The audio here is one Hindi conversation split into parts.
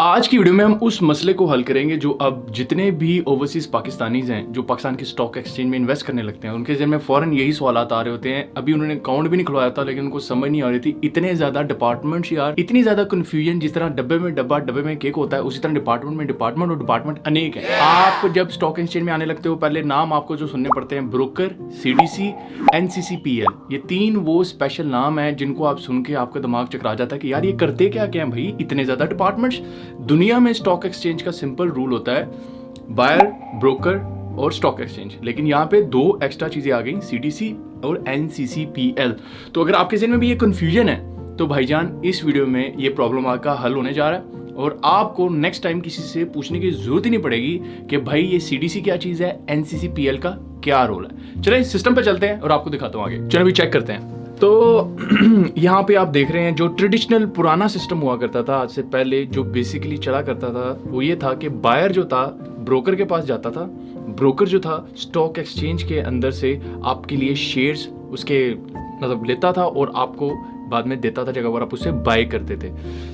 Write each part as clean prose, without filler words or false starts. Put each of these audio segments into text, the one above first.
आज की वीडियो में हम उस मसले को हल करेंगे जो अब जितने भी ओवरसीज पाकिस्तानीज हैं जो पाकिस्तान के स्टॉक एक्सचेंज में इन्वेस्ट करने लगते हैं उनके जहन में फ़ौरन यही सवालात आ रहे होते हैं। अभी उन्होंने अकाउंट भी नहीं खुलवाया था लेकिन उनको समझ नहीं आ रही थी, इतने ज़्यादा डिपार्टमेंट्स यार, इतनी ज़्यादा कन्फ्यूजन। जिस तरह डब्बे में डब्बा, डब्बे में केक होता है, उसी तरह डिपार्टमेंट में डिपार्टमेंट और डिपार्टमेंट अनेक है। आप जब स्टॉक एक्सचेंज में आने लगते हो पहले नाम आपको जो सुनने पड़ते हैं ब्रोकर, CDC, NCCPL, ये तीन वो स्पेशल नाम है जिनको आप सुन के आपका दिमाग चकरा जाता है कि यार ये करते क्या क्या है भाई, इतने ज़्यादा डिपार्टमेंट्स। दुनिया में स्टॉक एक्सचेंज का सिंपल रूल होता है बायर, ब्रोकर और स्टॉक एक्सचेंज, लेकिन यहाँ पे दो एक्स्ट्रा चीज़ें आ गई, CDC और NCCPL। तो अगर आपके जहन में भी ये कन्फ्यूजन है तो भाईजान इस वीडियो में ये प्रॉब्लम आपका हल होने जा रहा है और आपको नेक्स्ट टाइम किसी से पूछने की जरूरत ही नहीं पड़ेगी कि भाई ये CDC क्या चीज़ है, NCCPL का क्या रोल है। चलिए सिस्टम पे चलते हैं और आपको दिखाता हूँ आगे। चलिए अभी चेक करते हैं। तो यहाँ पे आप देख रहे हैं जो ट्रेडिशनल पुराना सिस्टम हुआ करता था आज से पहले, जो बेसिकली चला करता था वो ये था कि बायर जो था ब्रोकर के पास जाता था, ब्रोकर जो था स्टॉक एक्सचेंज के अंदर से आपके लिए शेयर्स उसके मतलब लेता था और आपको बाद में देता था जगह पर आप उससे बाय करते थे।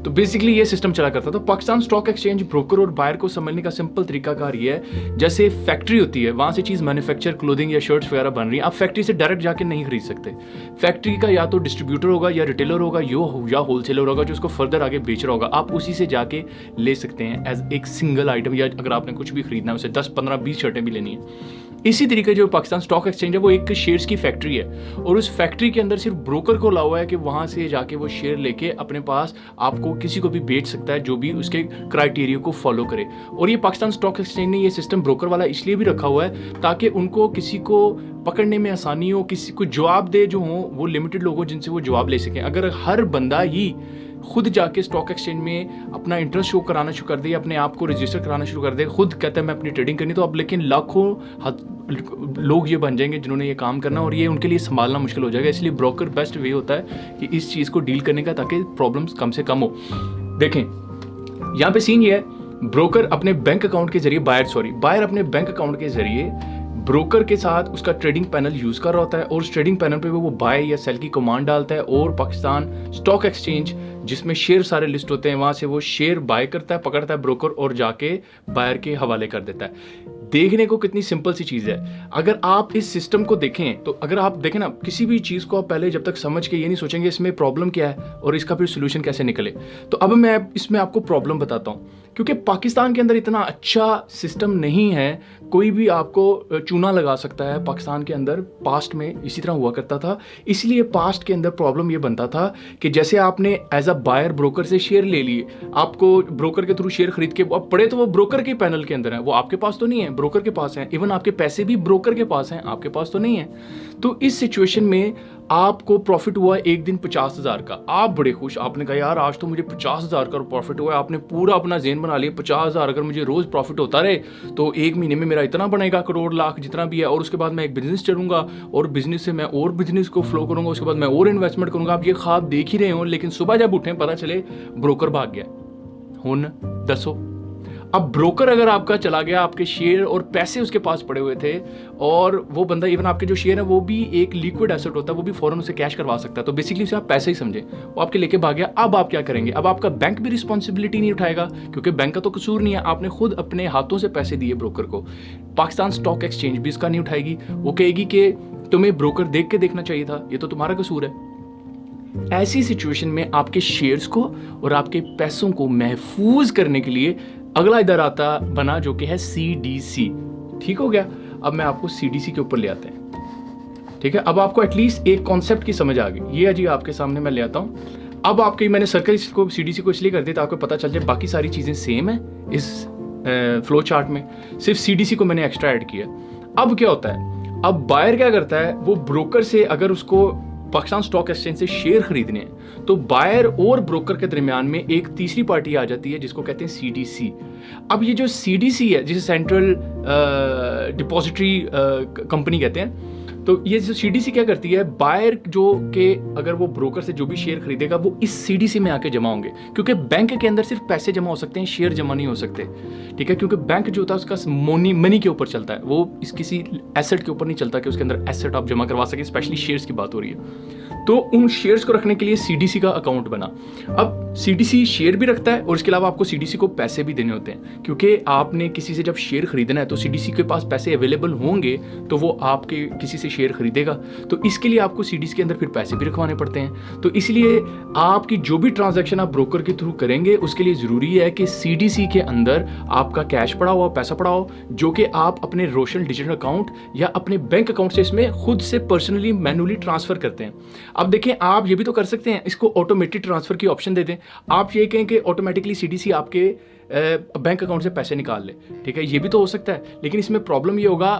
तो बेसिकली ये सिस्टम चला करता था। पाकिस्तान स्टॉक एक्सचेंज ब्रोकर और बायर को समझने का सिंपल तरीकाकार ये है, जैसे फैक्ट्री होती है वहां से चीज मैन्युफैक्चर, क्लोथिंग या शर्ट्स वगैरह बन रही है, आप फैक्ट्री से डायरेक्ट जाके नहीं खरीद सकते। फैक्ट्री का या तो डिस्ट्रीब्यूटर होगा या रिटेलर होगा या होलसेलर होगा जो उसको फर्दर आगे बेच रहा होगा, आप उसी से जाके ले सकते हैं एज एक सिंगल आइटम। या अगर आपने कुछ भी खरीदना है उसे 10, 15, 20 शर्टें भी लेनी है। इसी तरीके जो पाकिस्तान स्टॉक एक्सचेंज है वो एक शेयर्स की फैक्ट्री है और उस फैक्ट्री के अंदर सिर्फ ब्रोकर को अलाउ है कि वहां से जाके वो शेयर लेके अपने पास आपको किसी को भी बेच सकता है जो भी उसके क्राइटेरिया को फॉलो करे। और ये पाकिस्तान स्टॉक एक्सचेंज ने ये सिस्टम ब्रोकर वाला इसलिए भी रखा हुआ है ताकि उनको किसी को पकड़ने में आसानी हो, किसी को जवाब दे जो हो वो लिमिटेड लोग हो जिनसे वो जवाब ले सकें। अगर हर बंदा ही खुद जाके स्टॉक एक्सचेंज में अपना इंटरेस्ट शो कराना शुरू कर दे, अपने आप को रजिस्टर कराना शुरू कर दे, खुद कहता है मैं अपनी ट्रेडिंग करनी, तो अब लेकिन लाखों लोग ये बन जाएंगे जिन्होंने ये काम करना और ये उनके लिए संभालना मुश्किल हो जाएगा। इसलिए ब्रोकर बेस्ट वे होता है कि इस चीज़ को डील करने का ताकि प्रॉब्लम्स कम से कम हो। देखें यहाँ पे सीन ये है, ब्रोकर अपने बैंक अकाउंट के जरिए बायर अपने बैंक अकाउंट के जरिए ब्रोकर के साथ उसका ट्रेडिंग पैनल यूज कर रहा होता है और उस ट्रेडिंग पैनल पे वो बाय या सेल की कमांड डालता है और पाकिस्तान स्टॉक एक्सचेंज जिसमें शेयर सारे लिस्ट होते हैं वहां से वो शेयर बाय करता है, पकड़ता है ब्रोकर और जाके बायर के हवाले कर देता है। देखने को कितनी सिंपल सी चीज़ है। अगर आप इस सिस्टम को देखें तो अगर आप देखें ना किसी भी चीज़ को आप पहले जब तक समझ के ये नहीं सोचेंगे इसमें प्रॉब्लम क्या है और इसका फिर सोल्यूशन कैसे निकले, तो अब मैं इसमें आपको प्रॉब्लम बताता हूँ। क्योंकि पाकिस्तान के अंदर इतना अच्छा सिस्टम नहीं है, कोई भी आपको चूना लगा सकता है। पाकिस्तान के अंदर पास्ट में इसी तरह हुआ करता था, इसलिए पास्ट के अंदर प्रॉब्लम ये बनता था कि जैसे आपने एज अ बायर ब्रोकर से शेयर ले लिए, आपको ब्रोकर के थ्रू शेयर खरीद के अब पड़े तो वो ब्रोकर के पैनल के अंदर है, वो आपके पास तो नहीं है, ब्रोकर के पास है। इवन आपके पैसे भी ब्रोकर के पास हैं, आपके पास तो नहीं है। तो इस सिचुएशन में आपको प्रॉफिट हुआ एक दिन 50,000 का, आप बड़े खुश, आपने कहा यार आज तो मुझे 50,000 का प्रॉफिट हुआ है। आपने पूरा अपना ज़हन बना लिया 50,000 अगर मुझे रोज़ प्रॉफिट होता रहे तो एक महीने में मेरा इतना बनेगा, करोड़ लाख जितना भी है, और उसके बाद मैं एक बिजनेस चलूंगा और बिजनेस से मैं और बिजनेस को फ्लो करूंगा, उसके बाद मैं और इन्वेस्टमेंट करूंगा। आप ये ख्वाब देख ही रहे हो, लेकिन सुबह जब उठे पता चले ब्रोकर भाग गया। हुन दसो अब ब्रोकर अगर आपका चला गया, आपके शेयर और पैसे उसके पास पड़े हुए थे और वो बंदा इवन आपके जो शेयर है वो भी एक लिक्विड एसेट होता है, वो भी फौरन उसे कैश करवा सकता है, तो बेसिकली उसे आप पैसे ही समझे, वो आपके लेके भाग गया। अब आप क्या करेंगे? अब आपका बैंक भी रिस्पॉन्सिबिलिटी नहीं उठाएगा क्योंकि बैंक का तो कसूर नहीं है, आपने खुद अपने हाथों से पैसे दिए ब्रोकर को। पाकिस्तान स्टॉक एक्सचेंज भी इसका नहीं उठाएगी, वो कहेगी कि तुम्हें ब्रोकर देख के देखना चाहिए था, ये तो तुम्हारा कसूर है। ऐसी सिचुएशन में आपके शेयर्स को और आपके पैसों को महफूज करने के लिए अगला इधर आता बना जो कि है CDC। ठीक हो गया? अब मैं आपको CDC के ऊपर ले आते हैं। ठीक है, अब आपको एटलीस्ट एक कॉन्सेप्ट की समझ आ गई। ये जी आपके सामने मैं ले आता हूँ। अब आपके मैंने सर्कल को CDC को इसलिए कर दिया ताकि पता चल जाए बाकी सारी चीज़ें सेम है इस फ्लो चार्ट में, सिर्फ CDC को मैंने एक्स्ट्रा ऐड किया। अब क्या होता है, अब बायर क्या करता है, वो ब्रोकर से अगर उसको पाकिस्तान स्टॉक एक्सचेंज से शेयर खरीदने हैं तो बायर और ब्रोकर के दरमियान में एक तीसरी पार्टी आ जाती है जिसको कहते हैं CDC। अब ये जो CDC है जिसे सेंट्रल डिपॉजिटरी कंपनी कहते हैं, तो ये जो सीडीसी क्या करती है, बायर जो के अगर वो ब्रोकर से जो भी शेयर खरीदेगा वो इस सीडीसी में आके जमा होंगे, क्योंकि बैंक के अंदर सिर्फ पैसे जमा हो सकते हैं, शेयर जमा नहीं हो सकते, ठीक है। क्योंकि बैंक जो होता है उसका मनी के ऊपर चलता है, वो इस किसी एसेट के ऊपर नहीं चलता कि उसके अंदर एसेट आप जमा करवा सके, स्पेशली शेयर्स की बात हो रही है। तो उन शेयर्स को रखने के लिए सीडीसी का अकाउंट बना। अब सीडीसी शेयर भी रखता है और इसके अलावा आपको सीडीसी को पैसे भी देने होते हैं, क्योंकि आपने किसी से जब शेयर खरीदना है तो सीडीसी के पास पैसे अवेलेबल होंगे तो वो आपके किसी से शेयर खरीदेगा, तो इसके लिए आपको सीडीसी के अंदर फिर पैसे भी रखवाने पड़ते हैं। तो इसलिए आपकी जो भी ट्रांजैक्शन आप ब्रोकर के थ्रू करेंगे उसके लिए ज़रूरी है कि सीडीसी के अंदर आपका कैश पड़ा हो, पैसा पड़ा हो, जो कि आप अपने रोशन डिजिटल अकाउंट या अपने बैंक अकाउंट से इसमें खुद से पर्सनली मैनुअली ट्रांसफ़र करते हैं। अब देखें, आप ये भी तो कर सकते हैं, इसको ऑटोमेटिक ट्रांसफ़र की ऑप्शन दे दें। आप ये कहें कि ऑटोमेटिकली सीडीसी आपके बैंक अकाउंट से पैसे निकाल ले, ठीक है, ये भी तो हो सकता है। लेकिन इसमें प्रॉब्लम ये होगा,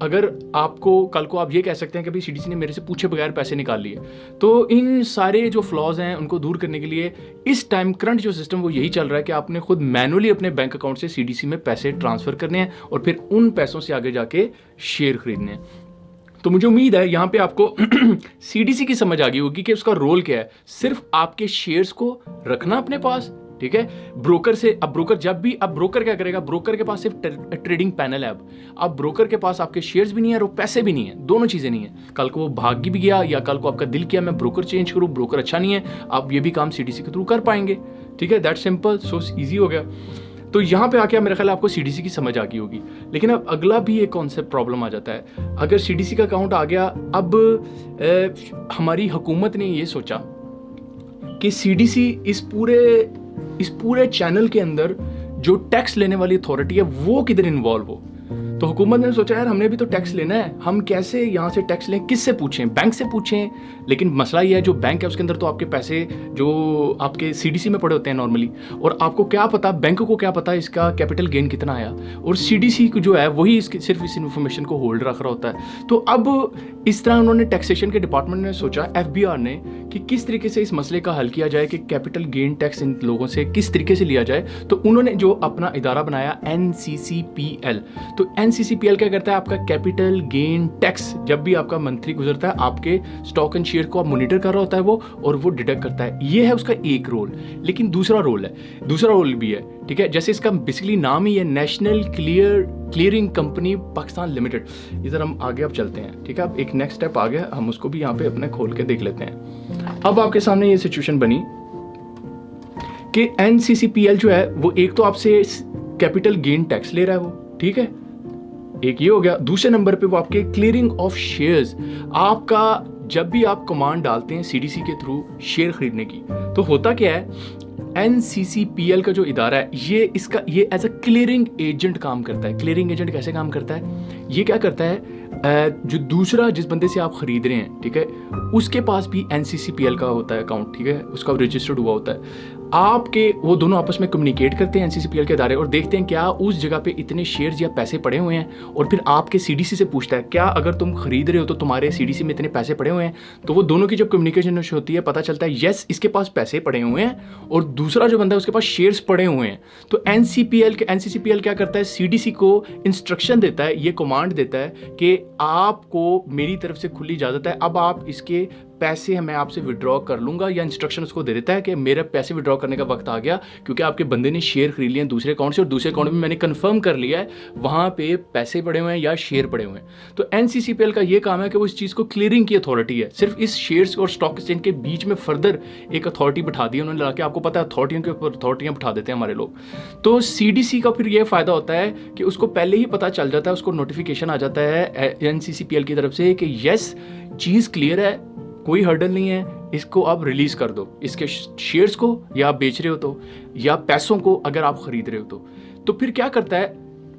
अगर आपको कल को आप ये कह सकते हैं कि भाई सीडीसी ने मेरे से पूछे बगैर पैसे निकाल लिए। तो इन सारे जो फ्लॉज हैं उनको दूर करने के लिए इस टाइम करंट जो सिस्टम वो यही चल रहा है कि आपने खुद मैनुअली अपने बैंक अकाउंट से सीडीसी में पैसे ट्रांसफ़र करने हैं और फिर उन पैसों से आगे जाके शेयर खरीदने हैं। तो मुझे उम्मीद है यहाँ पे आपको सीडीसी की समझ आ गई होगी कि उसका रोल क्या है, सिर्फ आपके शेयर्स को रखना अपने पास, ठीक है। ब्रोकर से, अब ब्रोकर क्या करेगा, ब्रोकर के पास सिर्फ ट्रेडिंग पैनल है। अब ब्रोकर के पास आपके शेयर्स भी नहीं है और पैसे भी नहीं है, दोनों चीज़ें नहीं है। कल को वो भाग भी गया या कल को आपका दिल किया मैं ब्रोकर चेंज करूँ, ब्रोकर अच्छा नहीं है, आप ये भी काम सीडीसी के थ्रू कर पाएंगे, ठीक है। दैट सिंपल, सो ईजी हो गया। तो यहाँ पे आके मेरे ख्याल आपको सीडीसी की समझ आ गई होगी। लेकिन अब अगला भी एक कॉन्सेप्ट प्रॉब्लम आ जाता है, अगर सीडीसी का अकाउंट आ गया, अब हमारी हुकूमत ने ये सोचा कि सीडीसी इस पूरे चैनल के अंदर जो टैक्स लेने वाली अथॉरिटी है वो किधर इन्वॉल्व हो। तो हुकूमत ने सोचा यार हमने भी तो टैक्स लेना है, हम कैसे यहाँ से टैक्स लें, किससे पूछें, बैंक से पूछें। लेकिन मसला ये है जो बैंक है उसके अंदर तो आपके पैसे जो आपके सीडीसी में पड़े होते हैं नॉर्मली, और आपको क्या पता, बैंक को क्या पता इसका कैपिटल गेन कितना आया, और सीडीसी जो है वही सिर्फ इस इन्फॉर्मेशन को होल्ड रख रहा होता है। तो अब इस तरह उन्होंने टैक्सेशन के डिपार्टमेंट ने सोचा, एफबीआर ने, कि किस तरीके से इस मसले का हल किया जाए कि कैपिटल गेन टैक्स इन लोगों से किस तरीके से लिया जाए। तो उन्होंने जो अपना इदारा बनाया NCCPL। तो NCCPL क्या करता है, आपका कैपिटल गेन टैक्स जब भी आपका मंथली गुजरता है आपके स्टॉक एंड शेयर को आप मॉनिटर कर रहा होता है वो, और वो डिडक्ट करता है। ये है उसका एक रोल। लेकिन दूसरा रोल भी है, ठीक है। जैसे इसका बेसिकली नाम ही है national clearing company Pakistan limited. इधर हम आगे अब चलते हैं, ठीक है। अब एक नेक्स्ट स्टेप आ गया, हम उसको भी यहाँ पे अपने खोल के देख लेते हैं। अब आपके सामने ये सिचुएशन बनी कि NCCPL जो है वो एक तो आपसे कैपिटल गेन टैक्स ले रहा है वो, ठीक है, एक ये हो गया। दूसरे नंबर पे वो आपके क्लियरिंग ऑफ शेयर्स, आपका जब भी आप कमांड डालते हैं सीडीसी के थ्रू शेयर खरीदने की, तो होता क्या है, NCCPL का जो इदारा है ये एज अ क्लियरिंग एजेंट काम करता है। क्लियरिंग एजेंट कैसे काम करता है, ये क्या करता है, जो दूसरा जिस बंदे से आप खरीद रहे हैं, ठीक है, उसके पास भी NCCPL का होता है अकाउंट, ठीक है, उसका रजिस्टर्ड हुआ होता है। आपके वो दोनों आपस में कम्युनिकेट करते हैं NCCPL के इदारे, और देखते हैं क्या उस जगह पे इतने शेयर्स या पैसे पड़े हुए हैं, और फिर आपके सीडीसी से पूछता है क्या अगर तुम खरीद रहे हो तो तुम्हारे सीडीसी में इतने पैसे पड़े हुए हैं। तो वो दोनों की जब कम्युनिकेशन होती है पता चलता है यस इसके पास पैसे पड़े हुए हैं, और दूसरा जो बंदा है उसके पास शेयर्स पड़े हुए हैं। तो NCCPL क्या करता है, सीडीसी को इंस्ट्रक्शन देता है, ये कमांड देता है कि आपको मेरी तरफ से खुली इजाज़त है, अब आप इसके पैसे मैं आपसे विड्रॉ कर लूँगा, या इंस्ट्रक्शन उसको दे देता है कि मेरा पैसे विड्रॉ करने का वक्त आ गया, क्योंकि आपके बंदे ने शेयर खरीद लिए हैं दूसरे अकाउंट से, और दूसरे अकाउंट में मैंने कंफर्म कर लिया है वहाँ पे पैसे पड़े हुए हैं या शेयर पड़े हुए हैं। तो NCCPL का ये काम है कि वो इस चीज़ को क्लियरिंग की अथॉरिटी है। सिर्फ इस शेयर्स और स्टॉक एक्सचेंज के बीच में फर्दर एक अथॉरिटी बिठा दी उन्होंने, लाके आपको पता है अथॉरिटियों के ऊपर अथॉरिटियाँ बिठा देते हैं हमारे लोग। तो सीडीसी का फिर ये फ़ायदा होता है कि उसको पहले ही पता चल जाता है, उसको नोटिफिकेशन आ जाता है NCCPL की तरफ से कि यस चीज़ क्लियर है, कोई हर्डल नहीं है, इसको आप रिलीज़ कर दो, इसके शेयर्स को, या आप बेच रहे हो तो, या पैसों को अगर आप ख़रीद रहे हो तो फिर क्या करता है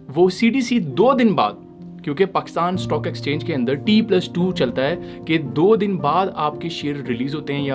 वो सीडीसी 2 दिन बाद, क्योंकि पाकिस्तान स्टॉक एक्सचेंज के अंदर T+2 चलता है कि 2 दिन बाद आपके शेयर रिलीज़ होते हैं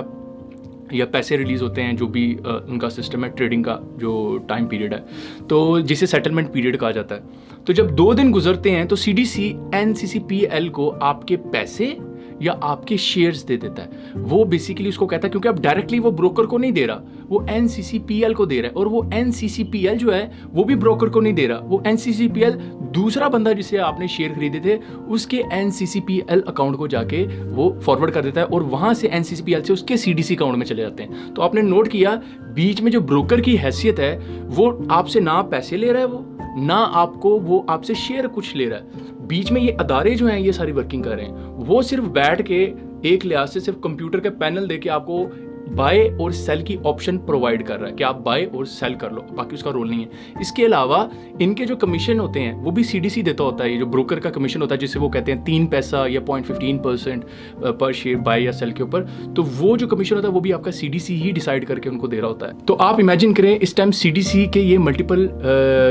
या पैसे रिलीज़ होते हैं, जो भी उनका सिस्टम है ट्रेडिंग का जो टाइम पीरियड है, तो जिसे सेटलमेंट पीरियड कहा जाता है। तो जब 2 दिन गुजरते हैं तो सीडीसी NCCPL को आपके पैसे या आपके शेयर्स दे देता है। वो बेसिकली उसको कहता है, क्योंकि अब डायरेक्टली वो ब्रोकर को नहीं दे रहा, वो NCCPL को दे रहा है, और वो NCCPL जो है वो भी ब्रोकर को नहीं दे रहा, वो NCCPL दूसरा बंदा जिसे आपने शेयर खरीदे थे उसके NCCPL अकाउंट को जाके वो फॉरवर्ड कर देता है, और वहाँ से NCCPL से उसके CDC अकाउंट में चले जाते हैं। तो आपने नोट किया बीच में जो ब्रोकर की हैसियत है वो आपसे ना पैसे ले रहा है, वो ना आपको वो आपसे शेयर कुछ ले रहा है। बीच में ये अदारे जो हैं ये सारी वर्किंग कर रहे हैं, वो सिर्फ बैठ के एक लिहाज से सिर्फ कंप्यूटर के पैनल दे के आपको बाय और सेल की ऑप्शन प्रोवाइड कर रहा है कि आप बाय और सेल कर लो, बाकी उसका रोल नहीं है। इसके अलावा इनके जो कमीशन होते हैं वो भी CDC देता होता है, ये जो ब्रोकर का कमीशन होता है जिसे वो कहते हैं 3 पैसा या 0.15% पर शेयर बाय या सेल के ऊपर, तो वो जो कमीशन होता है वो भी आपका CDC ही डिसाइड करके उनको दे रहा होता है। तो आप इमेजिन करें इस टाइम CDC के ये मल्टीपल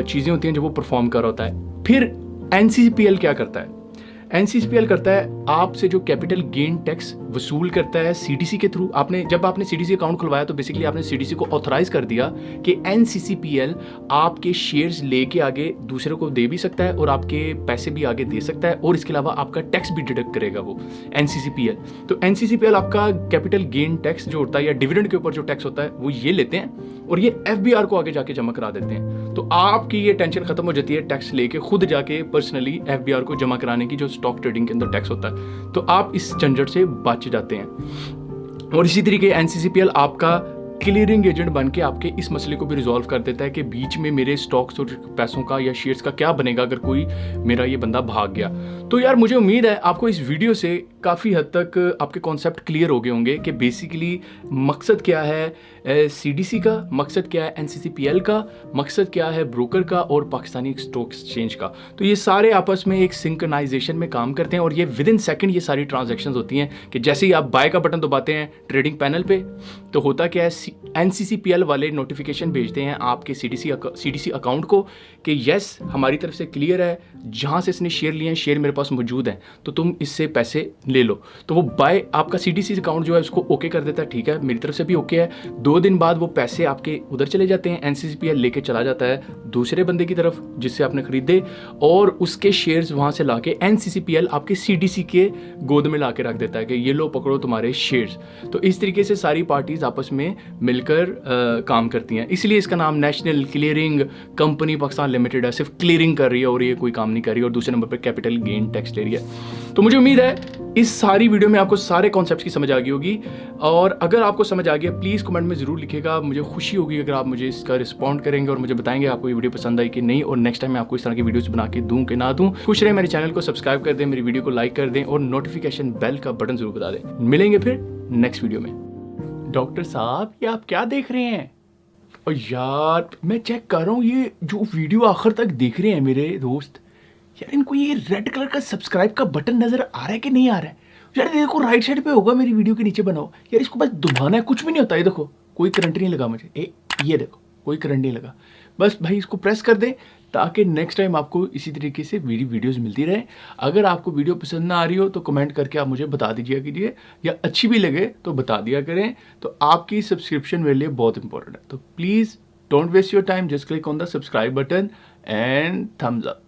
चीज़ें होती हैं जो वो परफॉर्म कर रहा होता है। फिर NCCPL क्या करता है? NCCPL करता है आपसे जो कैपिटल गेन टैक्स वसूल करता है CDC के थ्रू। जब आपने CDC अकाउंट खुलवाया तो बेसिकली आपने CDC को ऑथराइज कर दिया कि NCCPL आपके शेयर्स लेके आगे दूसरे को दे भी सकता है और आपके पैसे भी आगे दे सकता है, और इसके अलावा आपका टैक्स भी डिडक्ट करेगा वो NCCPL। तो NCCPL आपका कैपिटल गेन टैक्स जो होता है या डिविडेंड के ऊपर जो टैक्स होता है वो ये लेते हैं और ये FBR को आगे जाके जमा करा देते हैं। तो आपकी ये टेंशन खत्म हो जाती है टैक्स लेके खुद जाके पर्सनली FBR को जमा कराने की, जो स्टॉक ट्रेडिंग के अंदर टैक्स होता है। तो आप इस झंझट से बच जाते हैं। और इसी तरीके NCCPL आपका क्लियरिंग एजेंट बन के आपके इस मसले को भी रिजॉल्व कर देता है कि बीच में मेरे स्टॉक्स और पैसों का या शेयर्स का क्या बनेगा अगर कोई मेरा ये बंदा भाग गया। तो यार मुझे उम्मीद है आपको इस वीडियो से काफ़ी हद तक आपके कॉन्सेप्ट क्लियर हो गए होंगे कि बेसिकली मकसद क्या है CDC का, मकसद क्या है NCCPL का, मकसद क्या है ब्रोकर का और पाकिस्तानी स्टॉक एक्सचेंज का। तो ये सारे आपस में एक सिंक्रनाइजेशन में काम करते हैं और ये विद इन सेकेंड ये सारी ट्रांजेक्शन्स होती हैं कि जैसे ही आप बाय का बटन दबाते हैं ट्रेडिंग पैनल पे, तो होता क्या है NCCPL वाले नोटिफिकेशन भेजते हैं आपके CDC अकाउंट को कि यस हमारी तरफ से क्लियर है, जहाँ से इसने शेयर लिए हैं शेयर मेरे पास मौजूद हैं, तो तुम इससे पैसे ले लो। तो वो बाय आपका CDC अकाउंट जो है उसको ओके कर देता है, ठीक है मेरी तरफ से भी ओके है। 2 दिन बाद वो पैसे आपके उधर चले जाते हैं, NCCPL लेके चला जाता है दूसरे बंदे की तरफ जिससे आपने खरीदे, और उसके शेयर्स वहाँ से ला के NCCPL आपके CDC के गोद में ला के रख देता है कि ये लो पकड़ो तुम्हारे शेयर्स। तो इस तरीके से सारी पार्टीज आपस में मिलकर काम करती हैं, इसलिए इसका नाम national clearing company Pakistan limited है। सिर्फ क्लियरिंग कर रही है और ये कोई काम नहीं कर रही है, और दूसरे नंबर पर कैपिटल गेन टैक्स ले रही है। तो मुझे उम्मीद है इस सारी वीडियो में आपको सारे कॉन्सेप्ट्स की समझ आ गई होगी, और अगर आपको समझ आ गया प्लीज़ कमेंट में ज़रूर लिखिएगा। मुझे खुशी होगी अगर आप मुझे इसका रिस्पॉन्ड करेंगे और मुझे बताएंगे आपको ये वीडियो पसंद आई कि नहीं, और नेक्स्ट टाइम मैं आपको इस तरह की वीडियोस बना के दूं कि ना दूं। खुश रहे, मेरे चैनल को सब्सक्राइब कर दें, मेरी वीडियो को लाइक कर दें और नोटिफिकेशन बेल का बटन जरूर बता दें। मिलेंगे फिर नेक्स्ट वीडियो में। डॉक्टर साहब ये आप क्या देख रहे हैं? और यार मैं चेक कर रहा हूँ ये जो वीडियो आखिर तक देख रहे हैं मेरे दोस्त, यार इनको ये रेड कलर का सब्सक्राइब का बटन नजर आ रहा है कि नहीं आ रहा है? यार देखो राइट साइड पे होगा मेरी वीडियो के नीचे बनाओ यार, इसको बस दबाना है, कुछ भी नहीं होता। ये देखो कोई करंट नहीं लगा मुझे, ये देखो कोई करंट नहीं लगा, बस भाई इसको प्रेस कर दें ताकि नेक्स्ट टाइम आपको इसी तरीके से मेरी वीडियोस मिलती रहे। अगर आपको वीडियो पसंद ना आ रही हो तो कमेंट करके आप मुझे बता दीजिए कीजिए, या अच्छी भी लगे तो बता दिया करें। तो आपकी सब्सक्रिप्शन मेरे लिए बहुत इंपॉर्टेंट है, तो please don't waste your time, just click on the subscribe button and thumbs up.